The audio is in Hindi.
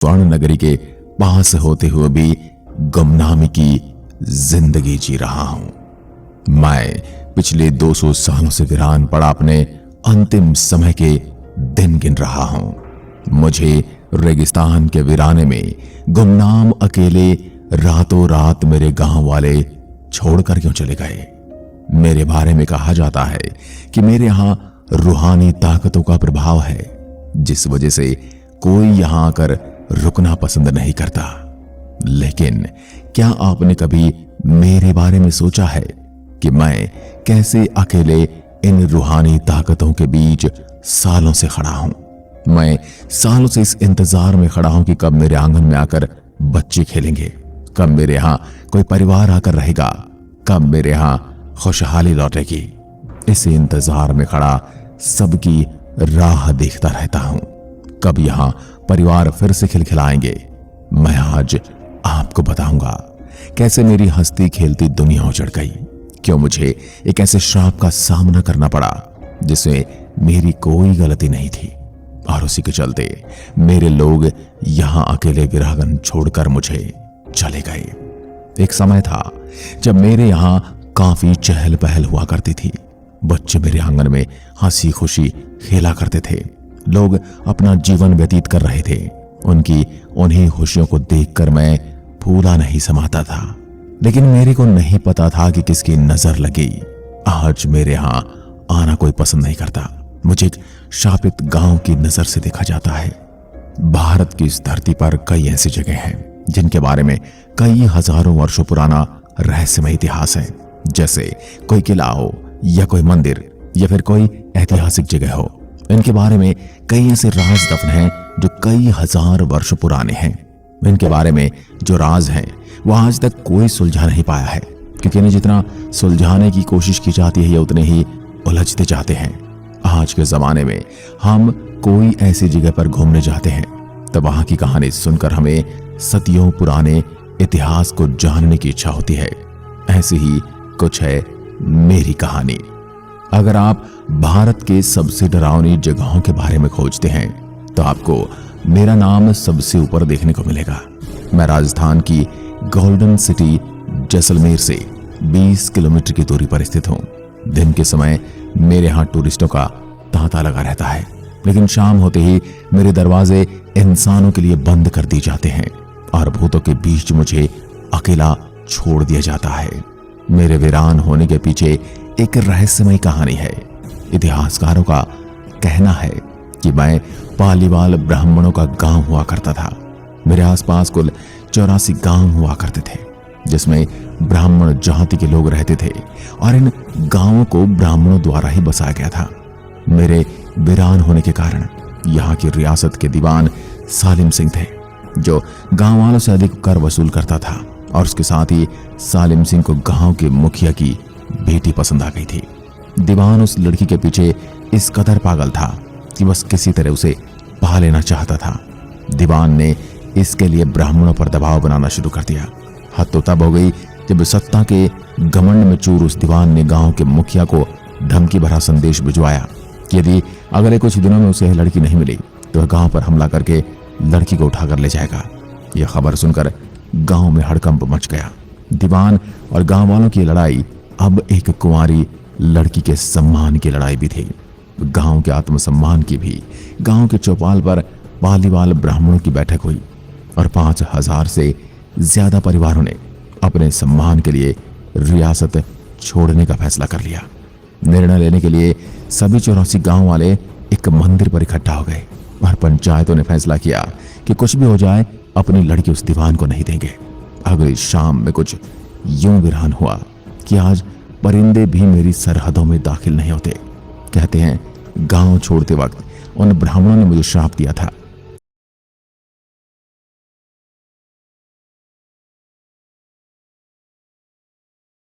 स्वर्ण नगरी के पास होते हुए भी गुमनामी की जिंदगी जी रहा हूं। मैं पिछले 200 सालों से वीरान पड़ा अपने अंतिम समय के दिन गिन रहा हूं। मुझे रेगिस्तान के वीराने में गुमनाम अकेले रातों रात मेरे गांव वाले छोड़कर क्यों चले गए? मेरे बारे में कहा जाता है कि मेरे यहां रूहानी ताकतों का प्रभाव है, जिस वजह से कोई यहां आकर रुकना पसंद नहीं करता। लेकिन क्या आपने कभी मेरे बारे में सोचा है कि मैं कैसे अकेले इन रूहानी ताकतों के बीच सालों से खड़ा हूं? मैं सालों से इस इंतजार में खड़ा हूं कि कब मेरे आंगन में आकर बच्चे खेलेंगे, कब मेरे यहां कोई परिवार आकर रहेगा, कब मेरे यहां खुशहाली लौटेगी। इस इंतजार में खड़ा सबकी राह देखता रहता हूं, कब यहां परिवार फिर से खिलखिलाएंगे। मैं आज आपको बताऊंगा कैसे मेरी हंसती खेलती दुनिया उजड़ गई, क्यों मुझे एक ऐसे श्राप का सामना करना पड़ा जिसमें मेरी कोई गलती नहीं थी, और उसी के चलते मेरे लोग यहां अकेले विरागन छोड़कर मुझे चले गए। एक समय था जब मेरे यहां काफी चहल पहल हुआ करती थी। बच्चे मेरे आंगन में हंसी खुशी खेला करते थे, लोग अपना जीवन व्यतीत कर रहे थे। उनकी उन्हीं खुशियों को देखकर मैं फूला नहीं समाता था, लेकिन मेरे को नहीं पता था कि किसकी नजर लगी। आज मेरे यहां आना कोई पसंद नहीं करता। मुझे एक शापित गांव की नजर से देखा जाता है। भारत की इस धरती पर कई ऐसी जगह हैं जिनके बारे में कई हजारों वर्षों पुराना रहस्यमय इतिहास है, जैसे कोई किला हो या कोई मंदिर या फिर कोई ऐतिहासिक जगह हो। इनके बारे में कई ऐसे राज दफन हैं जो कई हजार वर्ष पुराने हैं। इनके बारे में जो राज हैं वो आज तक कोई सुलझा नहीं पाया है, क्योंकि इन्हें जितना सुलझाने की कोशिश की जाती है ये उतने ही उलझते जाते हैं। आज के जमाने में हम कोई ऐसी जगह पर घूमने जाते हैं तो वहां की कहानी सुनकर हमें सदियों पुराने इतिहास को जानने की इच्छा होती है। ऐसी ही कुछ है मेरी कहानी। अगर आप भारत के सबसे डरावनी जगहों के बारे में खोजते हैं तो आपको मेरा नाम सबसे ऊपर देखने को मिलेगा। मैं राजस्थान की गोल्डन सिटी जैसलमेर से 20 किलोमीटर की दूरी पर स्थित हूं। दिन के समय मेरे यहां टूरिस्टों का तांता लगा रहता है, लेकिन शाम होते ही मेरे दरवाजे इंसानों के लिए बंद कर दिए जाते हैं और भूतों के बीच मुझे अकेला छोड़ दिया जाता है। मेरे वीरान होने के पीछे एक रहस्यमय कहानी है। इतिहासकारों का कहना है कि मैं पालीवाल ब्राह्मणों का गांव हुआ करता था। मेरे आसपास कुल 84 गांव हुआ करते थे, जिसमें ब्राह्मण जाति के लोग रहते थे, और इन गांवों को ब्राह्मणों द्वारा ही बसाया गया था। मेरे वीरान होने के कारण यहाँ की रियासत के दीवान सालिम सिंह थे, जो गांव वालों से अधिक कर वसूल करता था, और उसके साथ ही सालिम सिंह को गांव के मुखिया की बेटी पसंद आ गई थी। दीवान उस लड़की के पीछे इस कदर पागल था कि बस किसी तरह उसे पा लेना चाहता था। दीवान ने इसके लिए ब्राह्मणों पर दबाव बनाना शुरू कर दिया। हद तो तब हो गई जब सत्ता के घमंड में चूर उस दीवान ने गांव के मुखिया को धमकी भरा संदेश भिजवाया कि यदि अगले कुछ दिनों में उसे लड़की नहीं मिली तो वह गांव पर हमला करके लड़की को उठाकर ले जाएगा। यह खबर सुनकर गांव में हड़कंप मच गया। दीवान और गांव वालों की लड़ाई अब एक कुंवारी लड़की के सम्मान की लड़ाई भी थी, गांव के आत्मसम्मान की भी। गांव के चौपाल पर पालीवाल ब्राह्मणों की बैठक हुई और 5000 से ज्यादा परिवारों ने अपने सम्मान के लिए रियासत छोड़ने का फैसला कर लिया। निर्णय लेने के लिए सभी 84 गांव वाले एक मंदिर पर इकट्ठा हो गए और पंचायतों ने फैसला किया कि कुछ भी हो जाए अपनी लड़की उस दीवान को नहीं देंगे। अगली शाम में कुछ यूं वीरान हुआ कि आज परिंदे भी मेरी सरहदों में दाखिल नहीं होते। कहते हैं गांव छोड़ते वक्त उन ब्राह्मणों ने मुझे श्राप दिया था